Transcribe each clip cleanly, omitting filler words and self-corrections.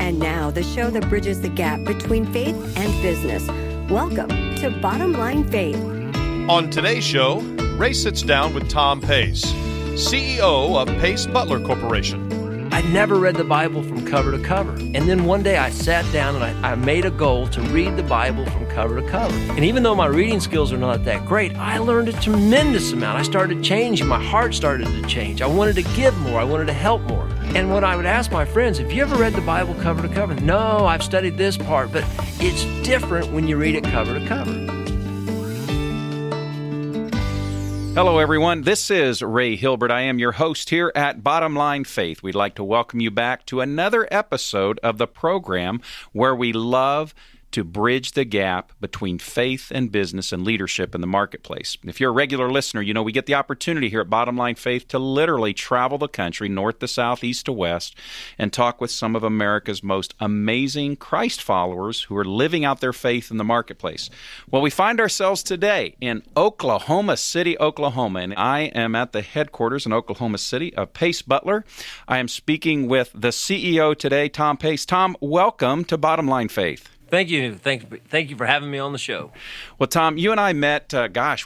And now, the show that bridges the gap between faith and business. Welcome to Bottom Line Faith. On today's show, Ray sits down with Tom Pace, CEO of Pace Butler Corporation. I never read the Bible from cover to cover. And then one day I sat down and I made a goal to read the Bible from cover to cover. And even though my reading skills are not that great, I learned a tremendous amount. I started changing. My heart started to change. I wanted to give more. I wanted to help more. And when I would ask my friends, have you ever read the Bible cover to cover? No, I've studied this part, but it's different when you read it cover to cover. Hello, everyone. This is Ray Hilbert. I am your host here at Bottom Line Faith. We'd like to welcome you back to another episode of the program where we love to bridge the gap between faith and business and leadership in the marketplace. If you're a regular listener, you know we get the opportunity here at Bottom Line Faith to literally travel the country, north to south, east to west, and talk with some of America's most amazing Christ followers who are living out their faith in the marketplace. Well, we find ourselves today in Oklahoma City, Oklahoma, and I am at the headquarters in Oklahoma City of Pace Butler. I am speaking with the CEO today, Tom Pace. Tom, welcome to Bottom Line Faith. Thank you. Thank you for having me on the show. Well, Tom, you and I met,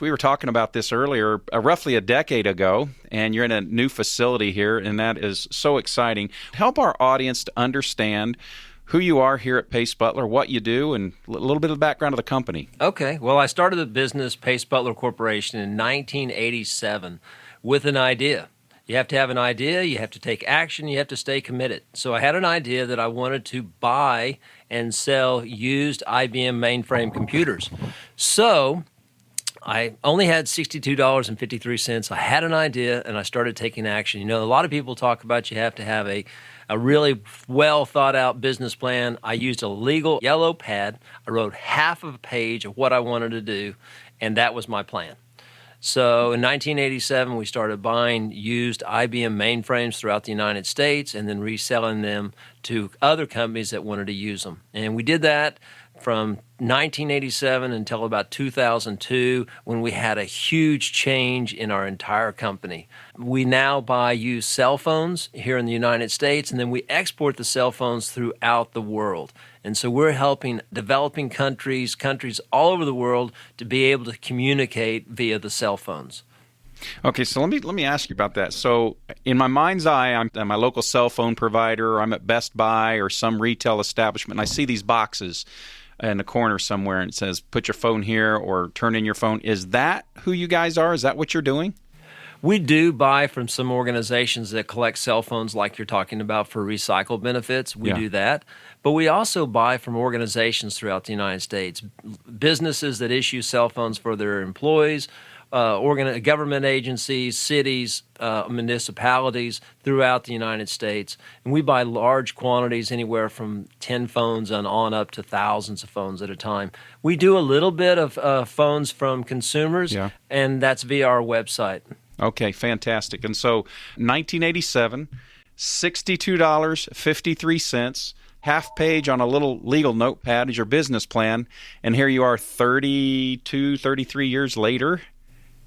we were talking about this earlier, roughly a decade ago, and you're in a new facility here, and that is so exciting. Help our audience to understand who you are here at Pace Butler, what you do, and a little bit of the background of the company. Okay. Well, I started the business, Pace Butler Corporation, in 1987 with an idea. You have to have an idea, you have to take action, you have to stay committed. So I had an idea that I wanted to buy and sell used IBM mainframe computers. So I only had $62.53. I had an idea, and I started taking action. You know, a lot of people talk about you have to have a really well thought out business plan. I used a legal yellow pad. I wrote half of a page of what I wanted to do, and that was my plan. So in 1987, we started buying used IBM mainframes throughout the United States and then reselling them to other companies that wanted to use them. And we did that from 1987 until about 2002, when we had a huge change in our entire company. We now buy used cell phones here in the United States, and then we export the cell phones throughout the world. And so we're helping developing countries all over the world to be able to communicate via the cell phones. Okay, so let me ask you about that. So in my mind's eye, I'm at my local cell phone provider, or I'm at Best Buy or some retail establishment, and I see these boxes in the corner somewhere, and it says, put your phone here or turn in your phone. Is that who you guys are? Is that what you're doing? We do buy from some organizations that collect cell phones like you're talking about for recycle benefits. We do that. But we also buy from organizations throughout the United States, businesses that issue cell phones for their employees, government agencies, cities, municipalities throughout the United States. And we buy large quantities, anywhere from 10 phones and on up to thousands of phones at a time. We do a little bit of phones from consumers, and that's via our website. Okay, fantastic. And so 1987, $62.53, half page on a little legal notepad is your business plan, and here you are 33 years later.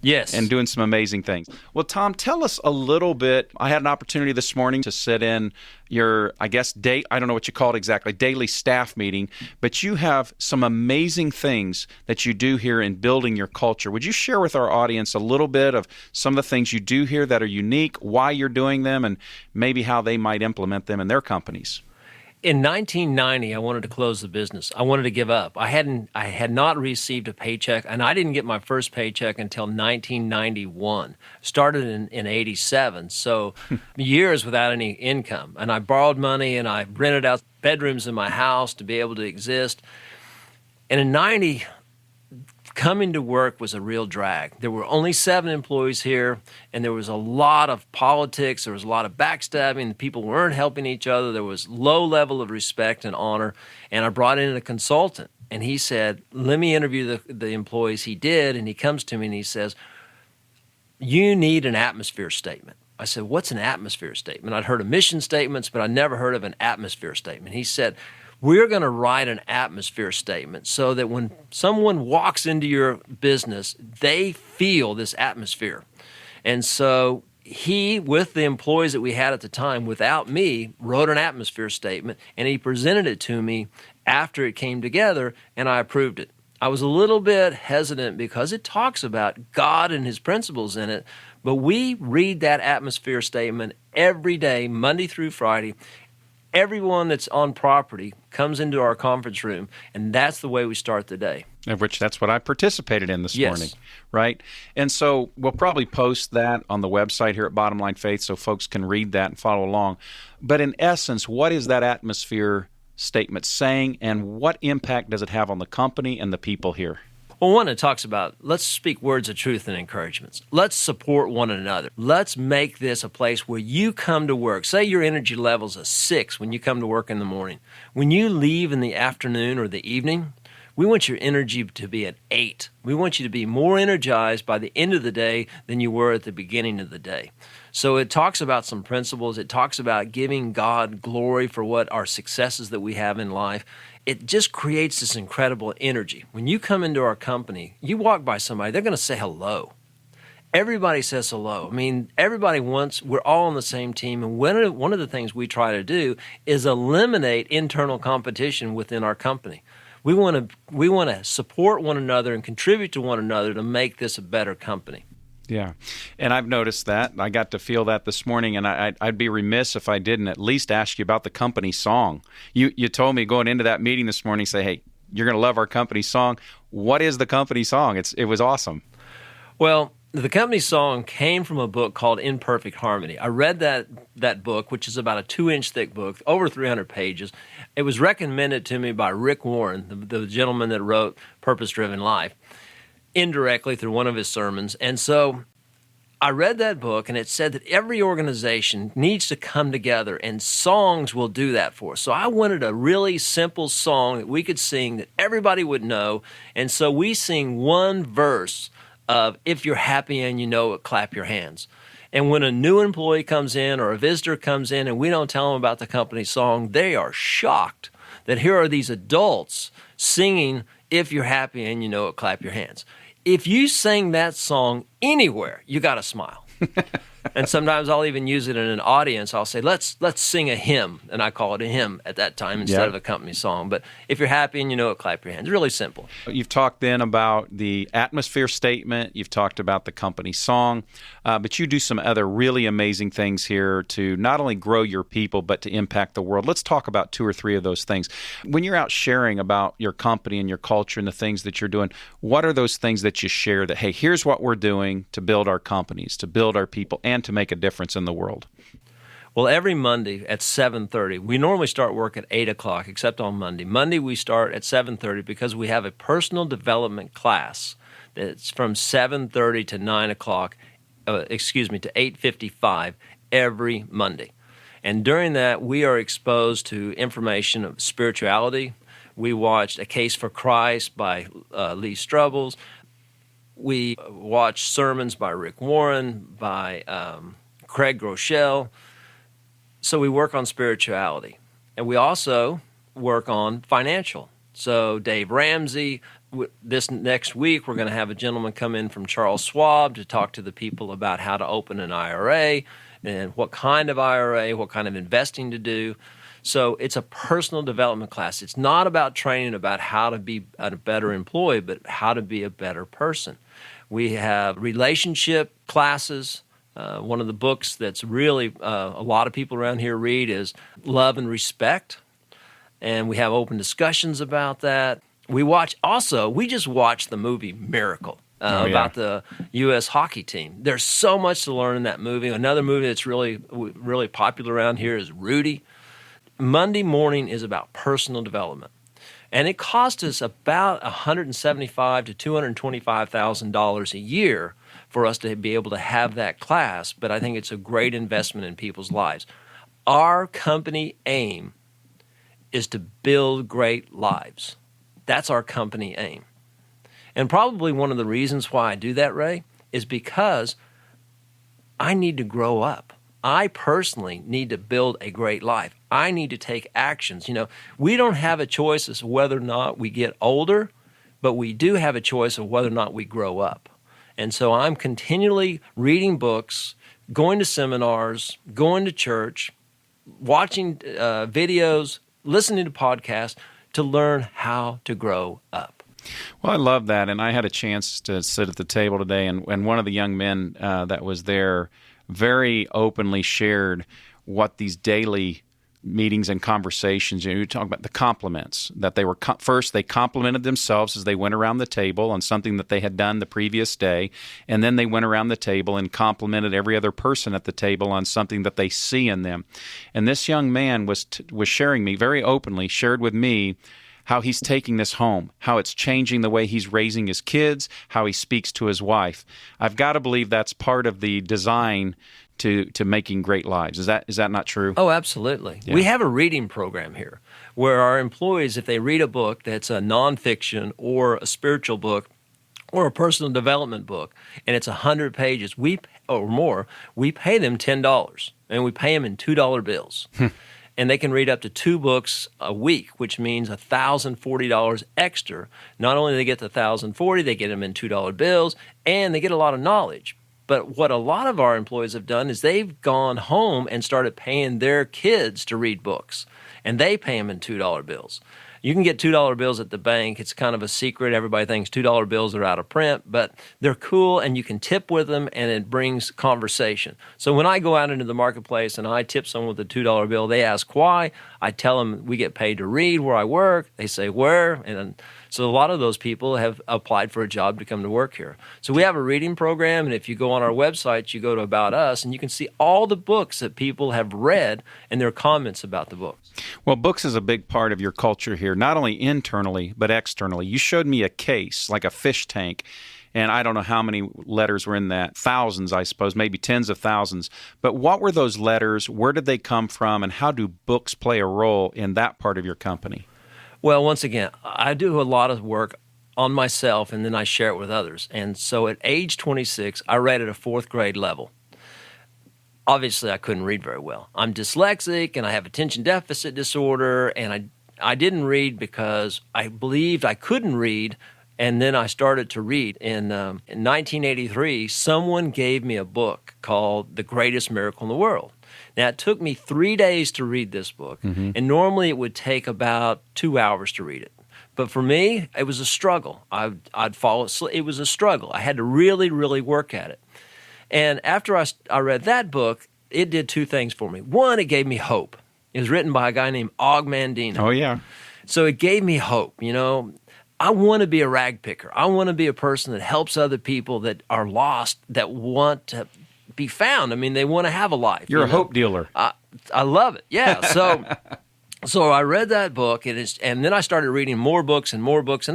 Yes. And doing some amazing things. Well, Tom, tell us a little bit. I had an opportunity this morning to sit in your, I don't know what you call it exactly, daily staff meeting, but you have some amazing things that you do here in building your culture. Would you share with our audience a little bit of some of the things you do here that are unique, why you're doing them, and maybe how they might implement them in their companies? In 1990, I wanted to close the business. I wanted to give up. I had not received a paycheck, and I didn't get my first paycheck until 1991. Started in 87, so years without any income. And I borrowed money, and I rented out bedrooms in my house to be able to exist. And in 90, coming to work was a real drag. There were only 7 employees here, and there was a lot of politics. There was a lot of backstabbing. People weren't helping each other. There was low level of respect and honor. And I brought in a consultant, and he said, let me interview the employees. He did, and he comes to me and he says, you need an atmosphere statement. I said, what's an atmosphere statement? I'd heard of mission statements, but I never heard of an atmosphere statement. He said, we're going to write an atmosphere statement so that when someone walks into your business, they feel this atmosphere. And so he, with the employees that we had at the time, without me, wrote an atmosphere statement, and he presented it to me after it came together, and I approved it. I was a little bit hesitant because it talks about God and his principles in it, but we read that atmosphere statement every day, Monday through Friday. Everyone that's on property comes into our conference room, and that's the way we start the day. Of which that's what I participated in this Yes. morning, right? And so we'll probably post that on the website here at Bottom Line Faith so folks can read that and follow along. But in essence, what is that atmosphere statement saying, and what impact does it have on the company and the people here? Well, one, it talks about let's speak words of truth and encouragements. Let's support one another. Let's make this a place where you come to work. Say your energy level's a 6 when you come to work in the morning. When you leave in the afternoon or the evening, we want your energy to be at 8. We want you to be more energized by the end of the day than you were at the beginning of the day. So it talks about some principles. It talks about giving God glory for what our successes that we have in life. It just creates this incredible energy. When you come into our company, you walk by somebody, they're going to say hello. Everybody says hello. I mean, everybody wants, we're all on the same team. And one of the things we try to do is eliminate internal competition within our company. We want to support one another and contribute to one another to make this a better company. Yeah, and I've noticed that. I got to feel that this morning, and I'd be remiss if I didn't at least ask you about the company song. You told me going into that meeting this morning, say, hey, you're going to love our company song. What is the company song? It was awesome. Well, the company song came from a book called In Perfect Harmony. I read that book, which is about a 2-inch thick book, over 300 pages. It was recommended to me by Rick Warren, the gentleman that wrote Purpose Driven Life, indirectly through one of his sermons. And so I read that book, and it said that every organization needs to come together, and songs will do that for us. So I wanted a really simple song that we could sing that everybody would know. And so we sing one verse of "If you're happy and you know it, clap your hands." And when a new employee comes in or a visitor comes in and we don't tell them about the company song, they are shocked that here are these adults singing "If you're happy and you know it, clap your hands." If you sing that song anywhere, you got to smile. And sometimes I'll even use it in an audience. I'll say, let's sing a hymn, and I call it a hymn at that time instead of a company song. But if you're happy and you know it, clap your hands. Really simple. You've talked then about the atmosphere statement. You've talked about the company song. But you do some other really amazing things here to not only grow your people, but to impact the world. Let's talk about 2 or 3 of those things. When you're out sharing about your company and your culture and the things that you're doing, what are those things that you share that, hey, here's what we're doing to build our companies, to build our people, and to make a difference in the world? Well, every Monday at 7:30, we normally start work at 8 o'clock, except on Monday. Monday we start at 7:30 because we have a personal development class that's from 7:30 to 9 o'clock, to 8:55 every Monday. And during that, we are exposed to information of spirituality. We watched A Case for Christ by Lee Strobel. We watch sermons by Rick Warren, by Craig Groeschel. So we work on spirituality. And we also work on financial. So Dave Ramsey, this next week, we're going to have a gentleman come in from Charles Schwab to talk to the people about how to open an IRA and what kind of IRA, what kind of investing to do. So it's a personal development class. It's not about training about how to be a better employee, but how to be a better person. We have relationship classes. One of the books that's really a lot of people around here read is Love and Respect, and we have open discussions about that. We just watched the movie Miracle about the U.S. hockey team. There's so much to learn in that movie. Another movie that's really, really popular around here is Rudy. Monday morning is about personal development. And it costs us about $175,000 to $225,000 a year for us to be able to have that class, but I think it's a great investment in people's lives. Our company aim is to build great lives. That's our company aim. And probably one of the reasons why I do that, Ray, is because I need to grow up. I personally need to build a great life. I need to take actions. We don't have a choice as to whether or not we get older, but we do have a choice of whether or not we grow up. And so I'm continually reading books, going to seminars, going to church, watching videos, listening to podcasts to learn how to grow up. Well, I love that, and I had a chance to sit at the table today, and one of the young men that was there very openly shared what these daily meetings and conversations, you talk about the compliments, that they were first they complimented themselves as they went around the table on something that they had done the previous day, and then they went around the table and complimented every other person at the table on something that they see in them. And this young man was sharing me very openly, shared with me how he's taking this home, how it's changing the way he's raising his kids, how he speaks to his wife. I've got to believe that's part of the design to making great lives. Is that not true? Oh, absolutely. Yeah. We have a reading program here where our employees, if they read a book that's a nonfiction or a spiritual book or a personal development book, and it's 100 pages or more, we pay them $10, and we pay them in $2 bills. And they can read up to 2 books a week, which means $1,040 extra. Not only do they get the $1,040, they get them in $2 bills, and they get a lot of knowledge. But what a lot of our employees have done is they've gone home and started paying their kids to read books, and they pay them in $2 bills. You can get $2 bills at the bank. It's kind of a secret. Everybody thinks $2 bills are out of print, but they're cool, and you can tip with them, and it brings conversation. So when I go out into the marketplace and I tip someone with a $2 bill, they ask why. I tell them we get paid to read where I work. They say where, and so a lot of those people have applied for a job to come to work here. So we have a reading program, and if you go on our website, you go to About Us, and you can see all the books that people have read and their comments about the books. Well, books is a big part of your culture here, not only internally, but externally. You showed me a case, like a fish tank, and I don't know how many letters were in that. Thousands, I suppose, maybe tens of thousands. But what were those letters? Where did they come from? And how do books play a role in that part of your company? Well, once again, I do a lot of work on myself, and then I share it with others. And so at age 26, I read at a 4th grade level. Obviously, I couldn't read very well. I'm dyslexic, and I have attention deficit disorder, and I didn't read because I believed I couldn't read, and then I started to read. In 1983, someone gave me a book called The Greatest Miracle in the World. Now, it took me 3 days to read this book, and normally it would take about 2 hours to read it. But for me, it was a struggle. I'd fall asleep. It was a struggle. I had to really, really work at it. And after I read that book, it did 2 things for me. One, it gave me hope. It was written by a guy named Og Mandino. Oh, yeah. So it gave me hope. You know, I want to be a rag picker. I want to be a person that helps other people that are lost, that want to be found. I mean, they want to have a life. You're a hope dealer. I love it. Yeah. So I read that book, and then I started reading more books, and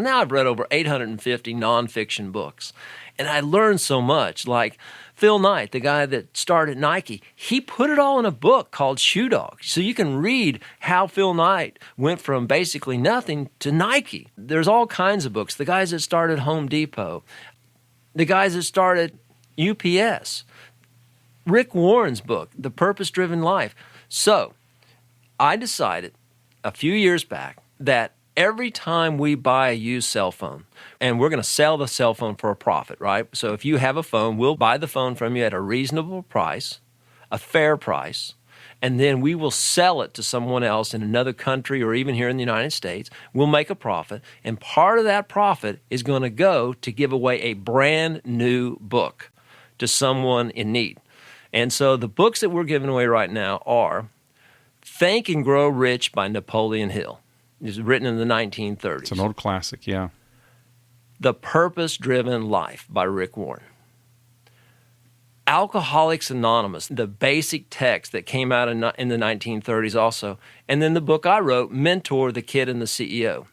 now I've read over 850 nonfiction books. And I learned so much. Like Phil Knight, the guy that started Nike, he put it all in a book called Shoe Dog. So you can read how Phil Knight went from basically nothing to Nike. There's all kinds of books. The guys that started Home Depot, the guys that started UPS, Rick Warren's book, The Purpose-Driven Life. So I decided a few years back that every time we buy a used cell phone, and we're going to sell the cell phone for a profit, right? So if you have a phone, we'll buy the phone from you at a reasonable price, a fair price, and then we will sell it to someone else in another country or even here in the United States. We'll make a profit, and part of that profit is going to go to give away a brand new book to someone in need. And so the books that we're giving away right now are Think and Grow Rich by Napoleon Hill. It was written in the 1930s. It's an old classic, yeah. The Purpose-Driven Life by Rick Warren. Alcoholics Anonymous, the basic text that came out in the 1930s also. And then the book I wrote, Mentor, the Kid and the CEO.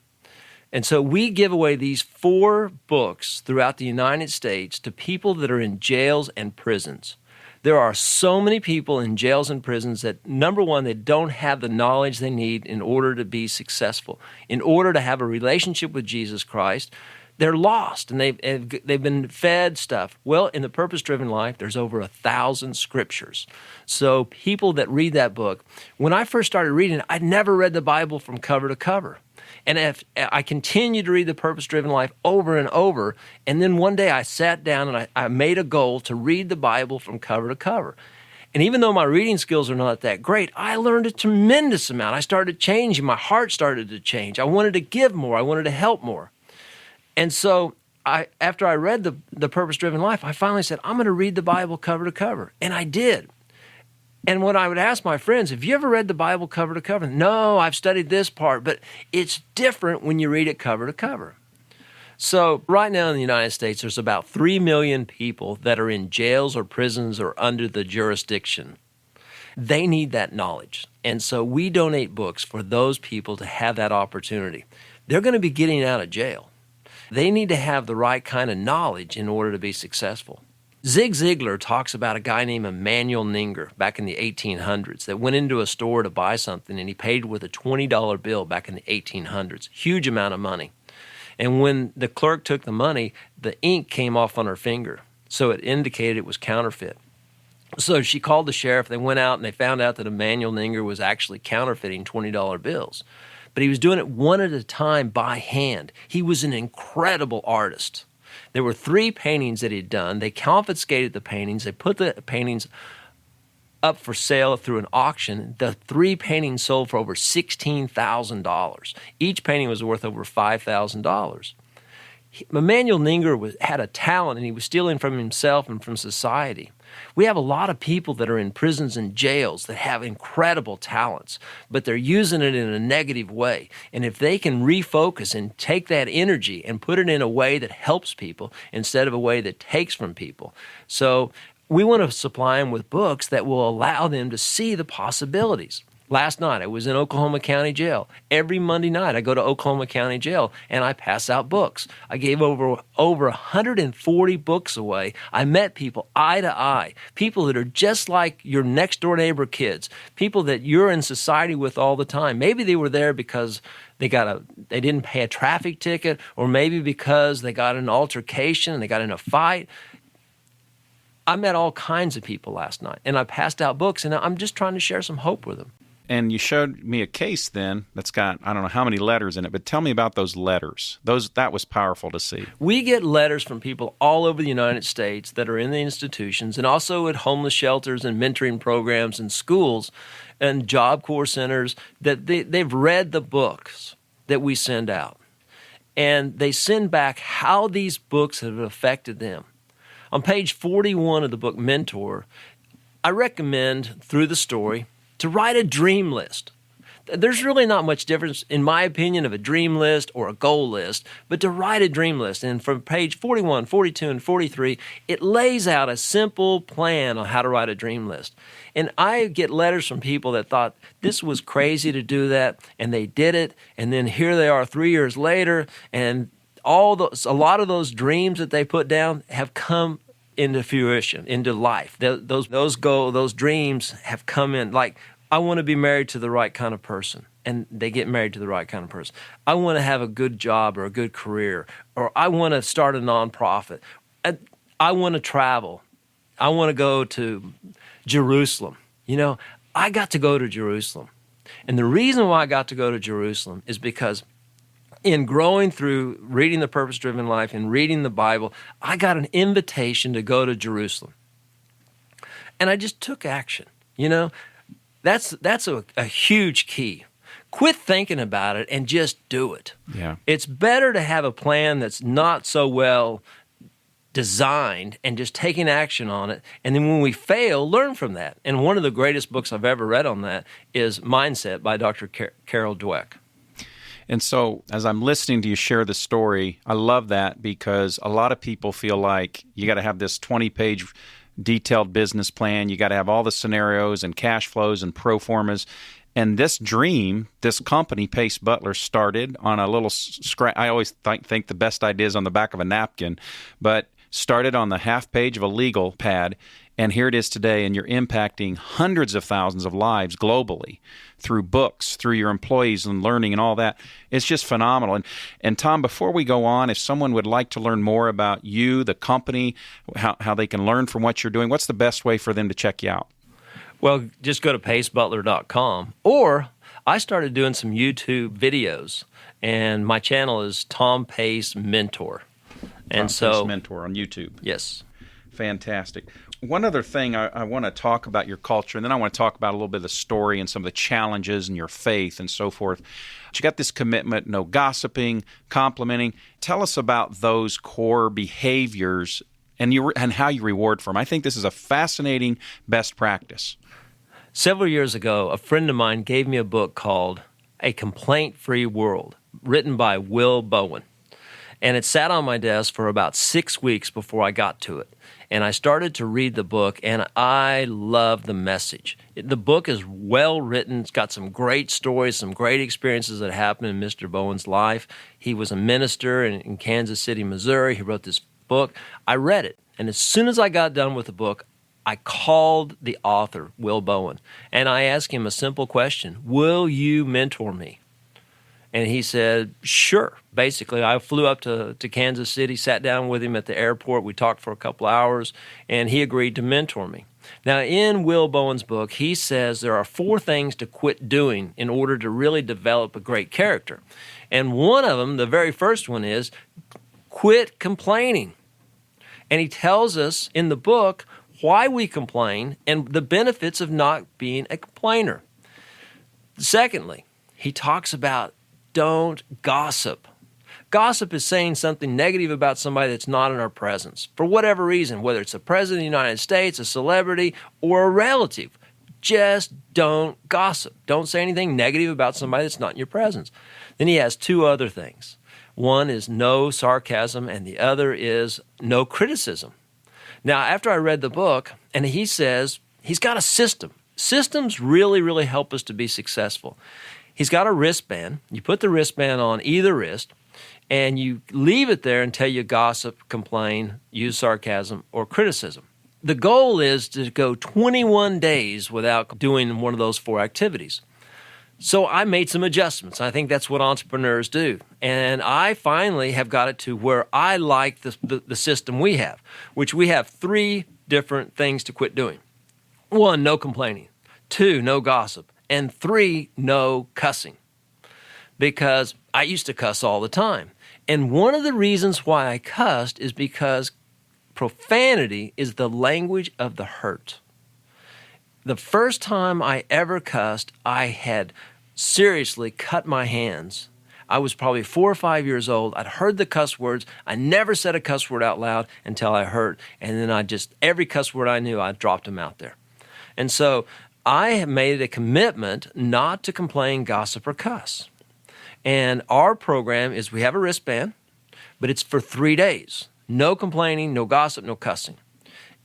And so we give away these 4 books throughout the United States to people that are in jails and prisons. There are so many people in jails and prisons that, number one, they don't have the knowledge they need in order to be successful, in order to have a relationship with Jesus Christ, they're lost and they've been fed stuff. Well, in the Purpose-Driven Life, there's over 1,000 scriptures. So people that read that book, when I first started reading it, I'd never read the Bible from cover to cover. And if I continued to read the Purpose-Driven Life over and over, and then one day I sat down and I made a goal to read the Bible from cover to cover. And even though my reading skills are not that great, I learned a tremendous amount. I started changing. My heart started to change. I wanted to give more. I wanted to help more. And so after I read the Purpose-Driven Life, I finally said, I'm going to read the Bible cover to cover. And I did. And when I would ask my friends, have you ever read the Bible cover to cover? No, I've studied this part, but it's different when you read it cover to cover. So right now in the United States, there's about 3 million people that are in jails or prisons or under the jurisdiction. They need that knowledge. And so we donate books for those people to have that opportunity. They're going to be getting out of jail. They need to have the right kind of knowledge in order to be successful. Zig Ziglar talks about a guy named Emanuel Ninger back in the 1800s that went into a store to buy something, and he paid with a $20 bill back in the 1800s. Huge amount of money. And when the clerk took the money, the ink came off on her finger, so it indicated it was counterfeit. So she called the sheriff. They went out and they found out that Emanuel Ninger was actually counterfeiting $20 bills. But he was doing it one at a time by hand. He was an incredible artist. There were 3 paintings that he'd done. They confiscated the paintings. They put the paintings up for sale through an auction. The 3 paintings sold for over $16,000. Each painting was worth over $5,000. Emanuel Ninger had a talent, and he was stealing from himself and from society. We have a lot of people that are in prisons and jails that have incredible talents, but they're using it in a negative way. And if they can refocus and take that energy and put it in a way that helps people instead of a way that takes from people. So we want to supply them with books that will allow them to see the possibilities. Last night, I was in Oklahoma County Jail. Every Monday night, I go to Oklahoma County Jail, and I pass out books. I gave over 140 books away. I met people eye to eye, people that are just like your next-door neighbor kids, people that you're in society with all the time. Maybe they were there because they didn't pay a traffic ticket, or maybe because they got in an altercation and they got in a fight. I met all kinds of people last night, and I passed out books, and I'm just trying to share some hope with them. And you showed me a case then that's got, I don't know how many letters in it, but tell me about those letters. That was powerful to see. We get letters from people all over the United States that are in the institutions and also at homeless shelters and mentoring programs and schools and Job Corps centers that they've read the books that we send out. And they send back how these books have affected them. On page 41 of the book Mentor, I recommend, through the story, to write a dream list. There's really not much difference, in my opinion, of a dream list or a goal list, but to write a dream list. And from page 41, 42, and 43, it lays out a simple plan on how to write a dream list. And I get letters from people that thought this was crazy to do that, and they did it, and then here they are 3 years later, and a lot of those dreams that they put down have come into fruition, into life. Those dreams have come in. Like, I want to be married to the right kind of person, and they get married to the right kind of person. I want to have a good job or a good career, or I want to start a nonprofit. I want to travel. I want to go to Jerusalem. You know, I got to go to Jerusalem. And the reason why I got to go to Jerusalem is because in growing through reading The Purpose-Driven Life and reading the Bible, I got an invitation to go to Jerusalem. And I just took action. You know, that's a huge key. Quit thinking about it and just do it. Yeah. It's better to have a plan that's not so well designed and just taking action on it. And then when we fail, learn from that. And one of the greatest books I've ever read on that is Mindset by Dr. Carol Dweck. And so as I'm listening to you share the story, I love that because a lot of people feel like you got to have this 20-page detailed business plan. You got to have all the scenarios and cash flows and pro formas. And this dream, this company, Pace Butler, started on a little scratch. I always think the best idea is on the back of a napkin, but started on the half page of a legal pad. And here it is today, and you're impacting hundreds of thousands of lives globally through books, through your employees and learning and all that. It's just phenomenal. And Tom, before we go on, if someone would like to learn more about you, the company, how they can learn from what you're doing, what's the best way for them to check you out? Well, just go to pacebutler.com, or I started doing some YouTube videos, and my channel is Tom Pace Mentor. And Tom Pace Mentor on YouTube. Yes. Fantastic. One other thing I want to talk about your culture, and then I want to talk about a little bit of the story and some of the challenges and your faith and so forth. But you got this commitment, no gossiping, complimenting. Tell us about those core behaviors and how you reward for them. I think this is a fascinating best practice. Several years ago, a friend of mine gave me a book called A Complaint-Free World, written by Will Bowen. And it sat on my desk for about 6 weeks before I got to it. And I started to read the book, and I love the message. The book is well written. It's got some great stories, some great experiences that happened in Mr. Bowen's life. He was a minister in Kansas City, Missouri. He wrote this book. I read it, and as soon as I got done with the book, I called the author, Will Bowen, and I asked him a simple question: will you mentor me? And he said, sure. Basically, I flew up to Kansas City, sat down with him at the airport. We talked for a couple hours, and he agreed to mentor me. Now, in Will Bowen's book, he says there are 4 things to quit doing in order to really develop a great character. And one of them, the very first one, is quit complaining. And he tells us in the book why we complain and the benefits of not being a complainer. Secondly, he talks about don't gossip. Gossip is saying something negative about somebody that's not in our presence for whatever reason, whether it's the President of the United States, a celebrity, or a relative. Just don't gossip. Don't say anything negative about somebody that's not in your presence. Then he has 2 other things. One is no sarcasm, and the other is no criticism. Now, after I read the book, and he says he's got a system. Systems really, really help us to be successful. He's got a wristband. You put the wristband on either wrist, and you leave it there until you gossip, complain, use sarcasm, or criticism. The goal is to go 21 days without doing one of those 4 activities. So I made some adjustments. I think that's what entrepreneurs do. And I finally have got it to where I like the system we have, which we have 3 different things to quit doing. 1, no complaining. 2, no gossip. And 3, no cussing. Because I used to cuss all the time. And one of the reasons why I cussed is because profanity is the language of the hurt. The first time I ever cussed, I had seriously cut my hands. I was probably 4 or 5 years old. I'd heard the cuss words. I never said a cuss word out loud until I heard. And then every cuss word I knew, I dropped them out there. And so I have made a commitment not to complain, gossip, or cuss. And our program is we have a wristband, but it's for 3 days. No complaining, no gossip, no cussing.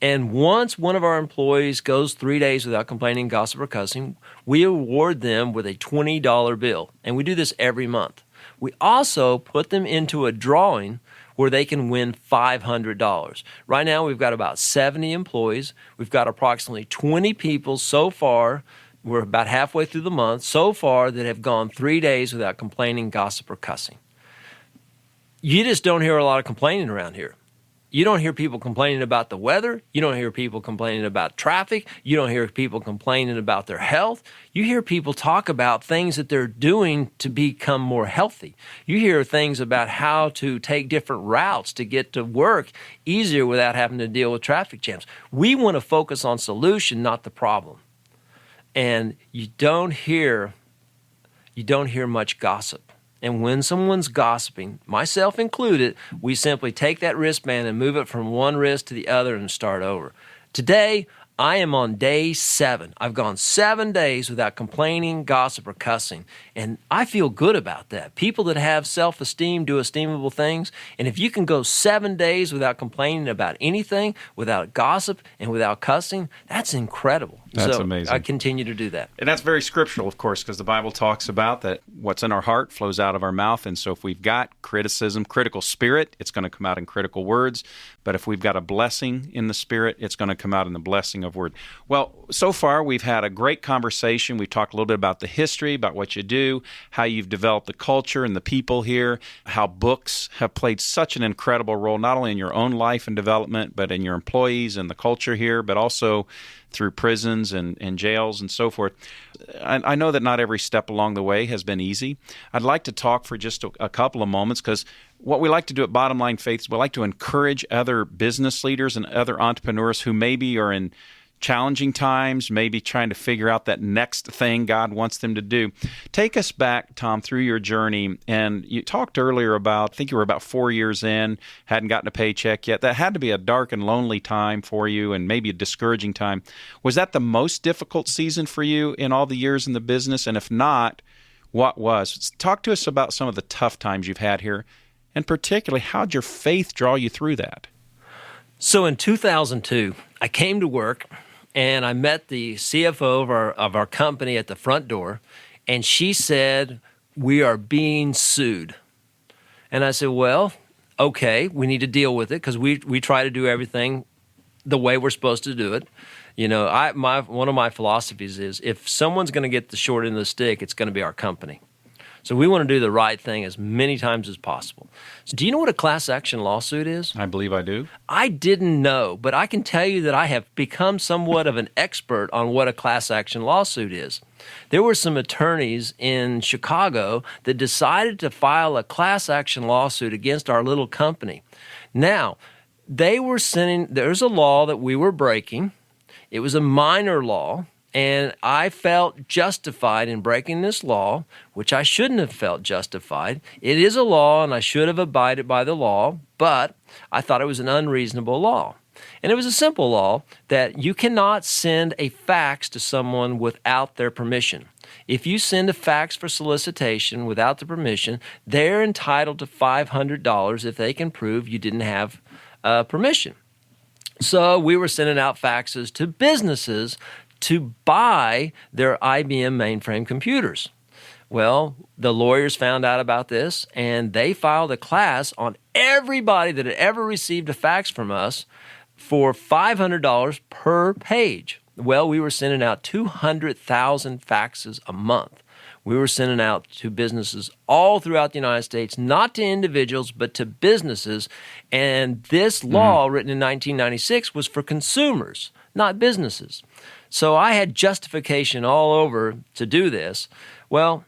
And once one of our employees goes 3 days without complaining, gossip, or cussing, we award them with a $20 bill. And we do this every month. We also put them into a drawing where they can win $500. Right now, we've got about 70 employees. We've got approximately 20 people so far. We're about halfway through the month so far that have gone 3 days without complaining, gossip, or cussing. You just don't hear a lot of complaining around here. You don't hear people complaining about the weather. You don't hear people complaining about traffic. You don't hear people complaining about their health. You hear people talk about things that they're doing to become more healthy. You hear things about how to take different routes to get to work easier without having to deal with traffic jams. We want to focus on solution, not the problem. And you don't hear much gossip. And when someone's gossiping, myself included, we simply take that wristband and move it from one wrist to the other and start over. Today, I am on day 7. I've gone 7 days without complaining, gossip, or cussing. And I feel good about that. People that have self-esteem do esteemable things. And if you can go 7 days without complaining about anything, without gossip, and without cussing, that's incredible. That's so amazing. I continue to do that. And that's very scriptural, of course, because the Bible talks about that what's in our heart flows out of our mouth. And so if we've got criticism, critical spirit, it's going to come out in critical words. But if we've got a blessing in the spirit, it's going to come out in the blessing of word. Well, so far we've had a great conversation. We've talked a little bit about the history, about what you do, how you've developed the culture and the people here, how books have played such an incredible role, not only in your own life and development, but in your employees and the culture here, but also through prisons and jails and so forth. I know that not every step along the way has been easy. I'd like to talk for just a couple of moments, because what we like to do at Bottom Line Faith is we like to encourage other business leaders and other entrepreneurs who maybe are in challenging times, maybe trying to figure out that next thing God wants them to do. Take us back, Tom, through your journey. And you talked earlier about, I think you were about 4 years in, hadn't gotten a paycheck yet. That had to be a dark and lonely time for you, and maybe a discouraging time. Was that the most difficult season for you in all the years in the business? And if not, what was? Talk to us about some of the tough times you've had here, and particularly, how'd your faith draw you through that? So in 2002, I came to work, and I met the CFO of our company at the front door, and she said, "We are being sued." And I said, "Well, okay, we need to deal with it, because we try to do everything the way we're supposed to do it." You know, one of my philosophies is, if someone's going to get the short end of the stick, it's going to be our company. So we want to do the right thing as many times as possible. So do you know what a class action lawsuit is? I believe I do. I didn't know, but I can tell you that I have become somewhat of an expert on what a class action lawsuit is. There were some attorneys in Chicago that decided to file a class action lawsuit against our little company. Now, there's a law that we were breaking. It was a minor law. And I felt justified in breaking this law, which I shouldn't have felt justified. It is a law, and I should have abided by the law, but I thought it was an unreasonable law. And it was a simple law that you cannot send a fax to someone without their permission. If you send a fax for solicitation without the permission, they're entitled to $500 if they can prove you didn't have permission. So we were sending out faxes to businesses to buy their IBM mainframe computers. Well, the lawyers found out about this, and they filed a class on everybody that had ever received a fax from us for $500 per page. Well, we were sending out 200,000 faxes a month. We were sending out to businesses all throughout the United States, not to individuals, but to businesses. And this law, written in 1996, was for consumers, not businesses. So I had justification all over to do this. Well,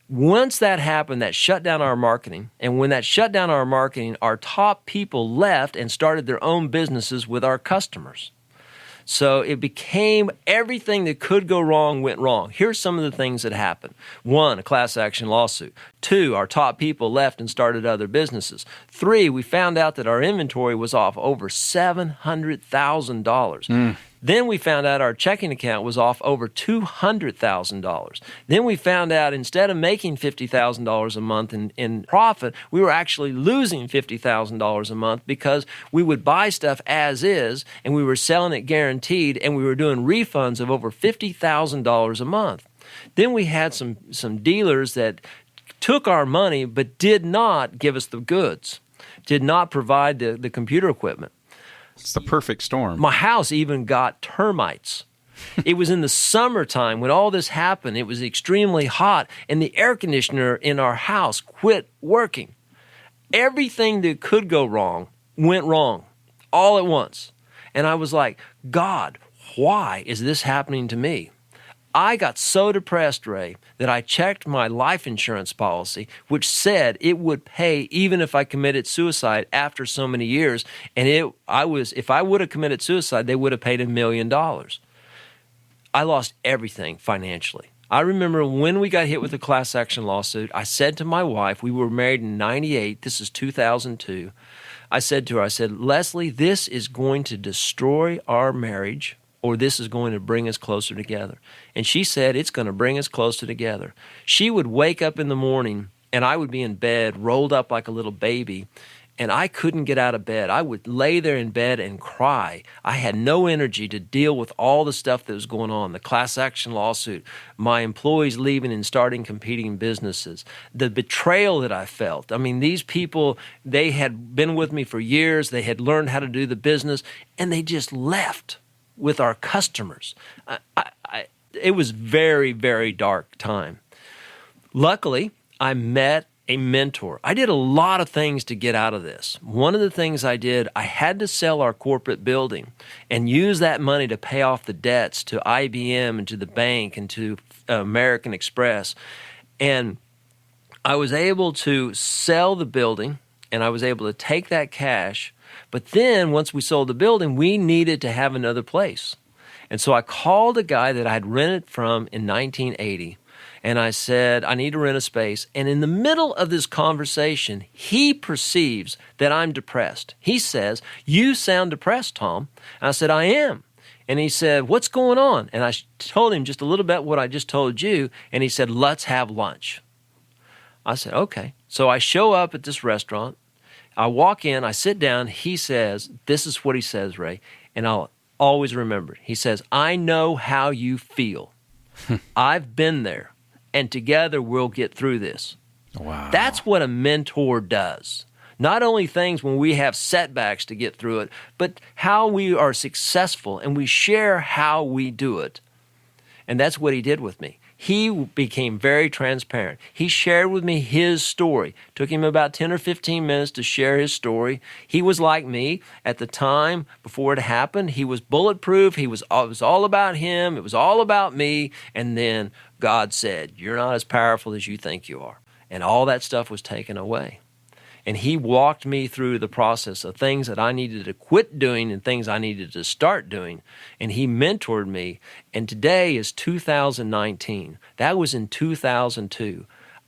once that happened, that shut down our marketing. And when that shut down our marketing, our top people left and started their own businesses with our customers. So it became everything that could go wrong went wrong. Here's some of the things that happened. 1, a class action lawsuit. 2, our top people left and started other businesses. 3, we found out that our inventory was off over $700,000. Then we found out our checking account was off over $200,000. Then we found out instead of making $50,000 a month in profit, we were actually losing $50,000 a month, because we would buy stuff as is and we were selling it guaranteed, and we were doing refunds of over $50,000 a month. Then we had some dealers that took our money but did not give us the goods, did not provide the computer equipment. It's the perfect storm. My house even got termites. It was in the summertime when all this happened. It was extremely hot, and the air conditioner in our house quit working. Everything that could go wrong went wrong all at once. And I was like, God, why is this happening to me? I got so depressed, Ray, that I checked my life insurance policy, which said it would pay even if I committed suicide after so many years. And if I would have committed suicide, they would have paid $1 million. I lost everything financially. I remember when we got hit with a class action lawsuit, I said to my wife, we were married in 98, this is 2002. I said to her, Leslie, this is going to destroy our marriage. or this is going to bring us closer together. And she said, it's going to bring us closer together. She would wake up in the morning, and I would be in bed, rolled up like a little baby, and I couldn't get out of bed. I would lay there in bed and cry. I had no energy to deal with all the stuff that was going on, the class action lawsuit, my employees leaving and starting competing businesses, the betrayal that I felt. I mean, these people, they had been with me for years. They had learned how to do the business, and they just left with our customers. It was very, very dark time. Luckily, I met a mentor. I did a lot of things to get out of this. One of the things I did, I had to sell our corporate building and use that money to pay off the debts to IBM and to the bank and to American Express. And I was able to sell the building, and I was able to take that cash. But then once we sold the building, we needed to have another place. And so I called a guy that I had rented from in 1980. And I said, I need to rent a space. And in the middle of this conversation, he perceives that I'm depressed. He says, you sound depressed, Tom. And I said, I am. And he said, what's going on? And I told him just a little bit what I just told you. And he said, let's have lunch. I said, okay. So I show up at this restaurant. I walk in, I sit down. He says, this is what he says, Ray. And I'll always remember it. He says, I know how you feel. I've been there. And together we'll get through this. Wow. That's what a mentor does. Not only things when we have setbacks to get through it, but how we are successful, and we share how we do it. And that's what he did with me. He became very transparent. He shared with me his story. Took him about 10 or 15 minutes to share his story. He was like me at the time before it happened. He was bulletproof. It was all about him. It was all about me. And then God said, you're not as powerful as you think you are. And all that stuff was taken away. And he walked me through the process of things that I needed to quit doing and things I needed to start doing. And he mentored me. And today is 2019. That was in 2002.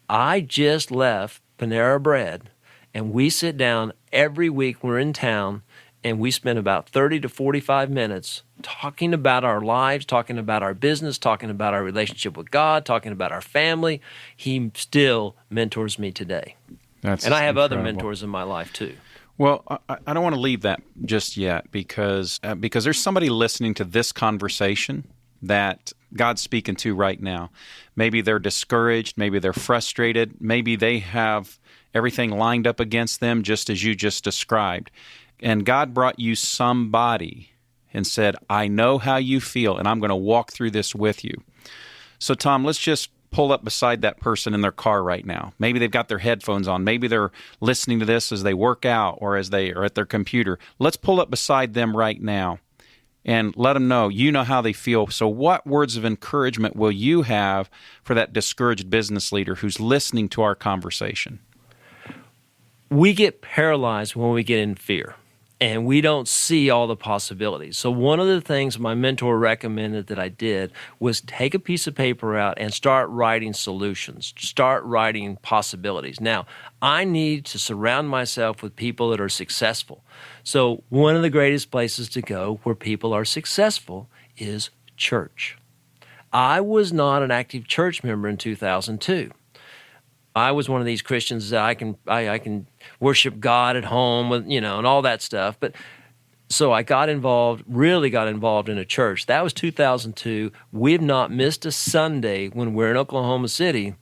I just left Panera Bread, and we sit down every week. We're in town, and we spend about 30 to 45 minutes talking about our lives, talking about our business, talking about our relationship with God, talking about our family. He still mentors me today. And I have other mentors in my life too. Well, I don't want to leave that just yet because there's somebody listening to this conversation that God's speaking to right now. Maybe they're discouraged. Maybe they're frustrated. Maybe they have everything lined up against them just as you just described. And God brought you somebody and said, I know how you feel, and I'm going to walk through this with you. So, Tom, let's just pull up beside that person in their car right now. Maybe they've got their headphones on. Maybe they're listening to this as they work out or as they are at their computer. Let's pull up beside them right now and let them know you know how they feel. So what words of encouragement will you have for that discouraged business leader who's listening to our conversation? We get paralyzed when we get in fear, and we don't see all the possibilities. So one of the things my mentor recommended that I did was take a piece of paper out and start writing solutions, start writing possibilities. Now, I need to surround myself with people that are successful. So one of the greatest places to go where people are successful is church. I was not an active church member in 2002. I was one of these Christians that I can worship God at home with, and all that stuff. But so I really got involved in a church. That was 2002. We've not missed a Sunday when we're in Oklahoma City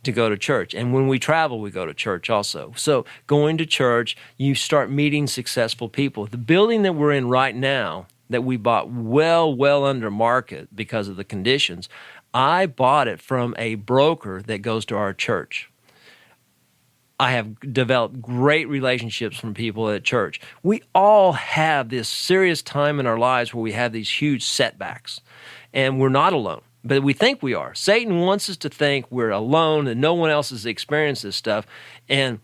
to go to church. And when we travel, we go to church also. So going to church, you start meeting successful people. The building that we're in right now that we bought well under market because of the conditions, I bought it from a broker that goes to our church. I have developed great relationships from people at church. We all have this serious time in our lives where we have these huge setbacks, and we're not alone, but we think we are. Satan wants us to think we're alone and no one else has experienced this stuff, and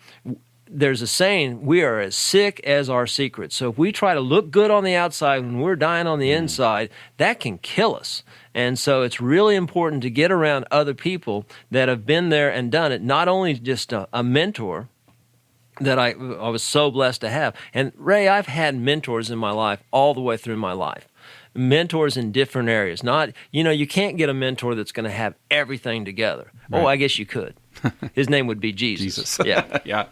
there's a saying, we are as sick as our secrets. So if we try to look good on the outside when we're dying on the inside, that can kill us. And so it's really important to get around other people that have been there and done it, not only just a mentor that I was so blessed to have. And Ray, I've had mentors in my life all the way through my life. mentors in different areas. Not, you can't get a mentor that's going to have everything together. Right. Oh, I guess you could. His name would be Jesus. Yeah. Yeah.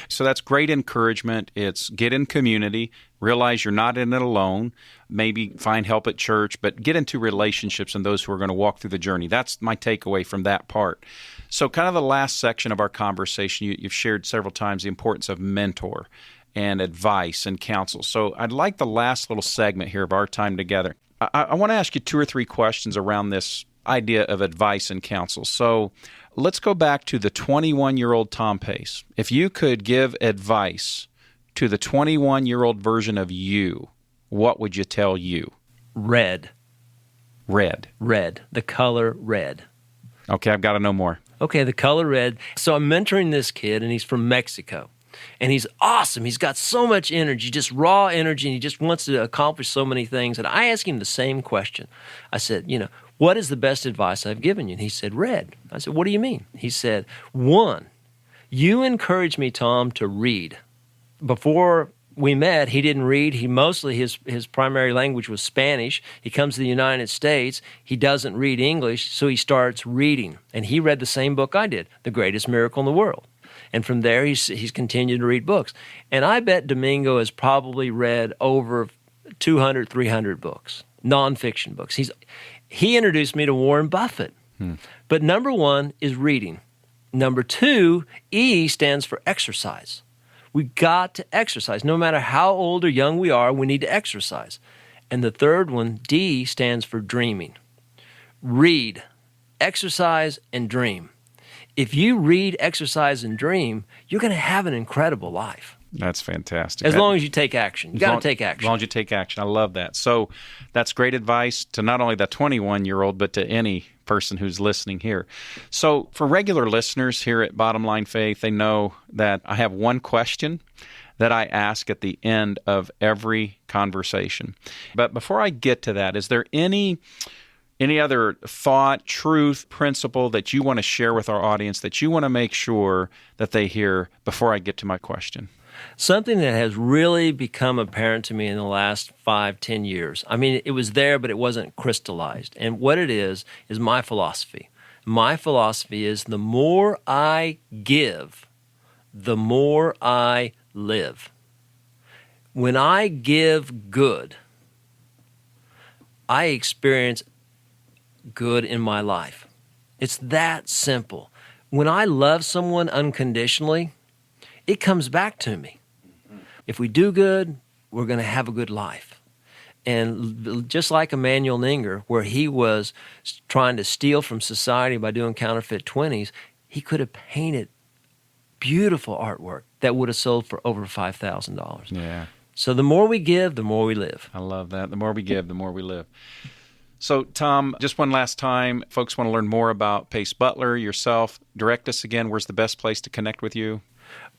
So that's great encouragement. It's get in community, realize you're not in it alone, maybe find help at church, but get into relationships and those who are going to walk through the journey. That's my takeaway from that part. So kind of the last section of our conversation, you've shared several times the importance of mentor and advice and counsel. So I'd like the last little segment here of our time together. I want to ask you 2 or 3 questions around this idea of advice and counsel. So let's go back to the 21-year-old Tom Pace. If you could give advice to the 21-year-old version of you, what would you tell you? Red. Red. Red. The color red. Okay, I've got to know more. Okay, the color red. So I'm mentoring this kid, and he's from Mexico. And he's awesome. He's got so much energy, just raw energy, and he just wants to accomplish so many things. And I asked him the same question. I said, what is the best advice I've given you? And he said, red. I said, what do you mean? He said, 1, you encouraged me, Tom, to read. Before we met, he didn't read. He mostly, his primary language was Spanish. He comes to the United States. He doesn't read English, so he starts reading. And he read the same book I did, The Greatest Miracle in the World. And from there, he's continued to read books. And I bet Domingo has probably read over 200, 300 books, nonfiction books. He introduced me to Warren Buffett. But number 1 is reading. Number 2, E stands for exercise. We got to exercise. No matter how old or young we are, we need to exercise. And the third one, D, stands for dreaming. Read, exercise, and dream. If you read, exercise, and dream, you're going to have an incredible life. That's fantastic. As long as you take action. You got to take action. As long as you take action. I love that. So that's great advice to not only the 21-year-old, but to any person who's listening here. So for regular listeners here at Bottom Line Faith, they know that I have one question that I ask at the end of every conversation. But before I get to that, is there any other thought, truth, principle that you want to share with our audience that you want to make sure that they hear before I get to my question? Something that has really become apparent to me in the last 5-10 years. I mean, it was there, but it wasn't crystallized. And what it is my philosophy. My philosophy is the more I give, the more I live. When I give good, I experience good in my life. It's that simple. When I love someone unconditionally, it comes back to me. If we do good, we're going to have a good life. And just like Emmanuel Ninger, where he was trying to steal from society by doing counterfeit 20s, he could have painted beautiful artwork that would have sold for over $5,000. Yeah. So the more we give, the more we live. I love that. The more we give, the more we live. So, Tom, just one last time, folks want to learn more about Pace Butler, yourself. Direct us again. Where's the best place to connect with you?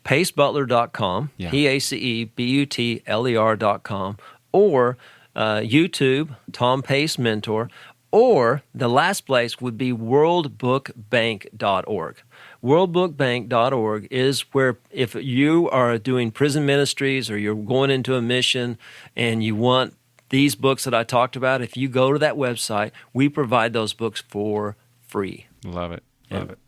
PaceButler.com, Yeah. PaceButler.com, or YouTube, Tom Pace Mentor, or the last place would be worldbookbank.org. Worldbookbank.org is where if you are doing prison ministries or you're going into a mission and you want these books that I talked about, if you go to that website, we provide those books for free. Love it. Love it.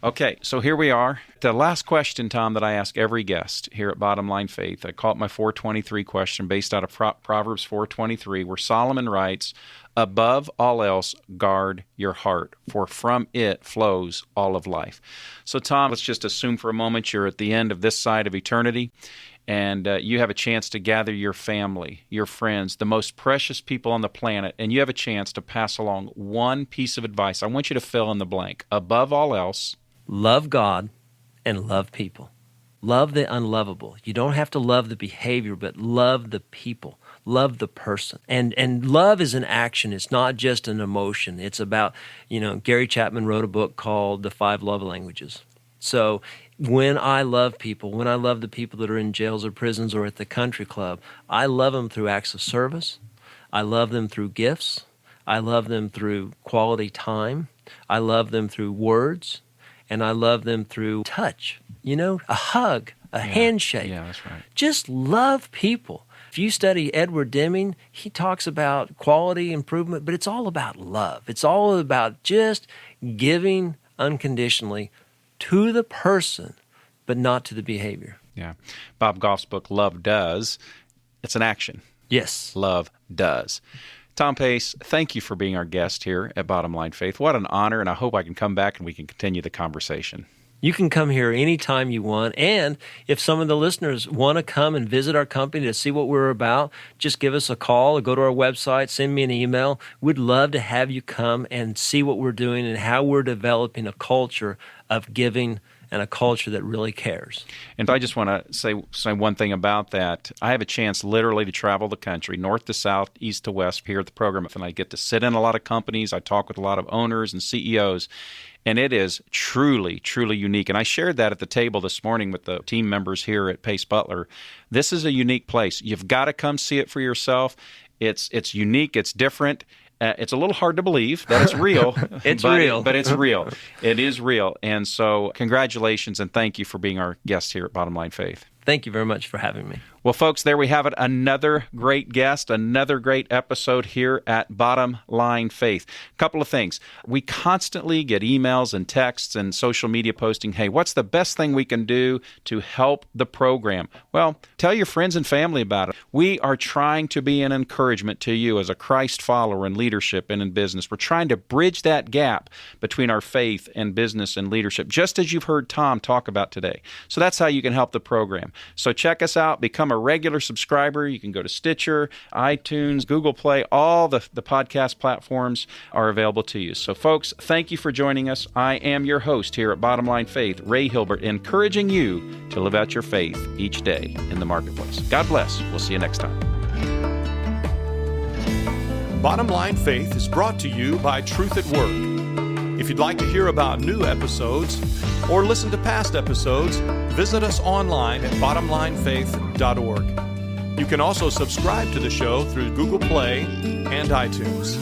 Okay, so here we are. The last question, Tom, that I ask every guest here at Bottom Line Faith, I call it my 423 question based out of Proverbs 4:23, where Solomon writes, "Above all else, guard your heart, for from it flows all of life." So, Tom, let's just assume for a moment you're at the end of this side of eternity, and you have a chance to gather your family, your friends, the most precious people on the planet, and you have a chance to pass along one piece of advice. I want you to fill in the blank. Above all else, love God and love people. Love the unlovable. You don't have to love the behavior, but love the people. Love the person. And love is an action. It's not just an emotion. It's about, Gary Chapman wrote a book called The 5 Love Languages. So when I love people, when I love the people that are in jails or prisons or at the country club, I love them through acts of service. I love them through gifts. I love them through quality time. I love them through words. And I love them through touch, a hug, a handshake. Yeah, that's right. Just love people. If you study Edward Deming, he talks about quality improvement, but it's all about love. It's all about just giving unconditionally to the person, but not to the behavior. Yeah. Bob Goff's book, Love Does, it's an action. Yes. Love does. Tom Pace, thank you for being our guest here at Bottom Line Faith. What an honor, and I hope I can come back and we can continue the conversation. You can come here anytime you want. And if some of the listeners want to come and visit our company to see what we're about, just give us a call or go to our website, send me an email. We'd love to have you come and see what we're doing and how we're developing a culture of giving and a culture that really cares. And I just want to say one thing about that. I have a chance literally to travel the country, north to south, east to west, here at the program, and I get to sit in a lot of companies. I talk with a lot of owners and CEOs, and it is truly, truly unique. And I shared that at the table this morning with the team members here at Pace Butler. This is a unique place. You've got to come see it for yourself. It's unique. It's different. It's a little hard to believe that it's real. It's real. But it's real. It is real. And so congratulations and thank you for being our guest here at Bottom Line Faith. Thank you very much for having me. Well, folks, there we have it. Another great guest, another great episode here at Bottom Line Faith. A couple of things. We constantly get emails and texts and social media posting, hey, what's the best thing we can do to help the program? Well, tell your friends and family about it. We are trying to be an encouragement to you as a Christ follower in leadership and in business. We're trying to bridge that gap between our faith and business and leadership, just as you've heard Tom talk about today. So that's how you can help the program. So check us out. Become a regular subscriber. You can go to Stitcher, iTunes, Google Play. All the podcast platforms are available to you. So folks, thank you for joining us. I am your host here at Bottom Line Faith, Ray Hilbert, encouraging you to live out your faith each day in the marketplace. God bless. We'll see you next time. Bottom Line Faith is brought to you by Truth at Work. If you'd like to hear about new episodes or listen to past episodes, visit us online at bottomlinefaith.org. You can also subscribe to the show through Google Play and iTunes.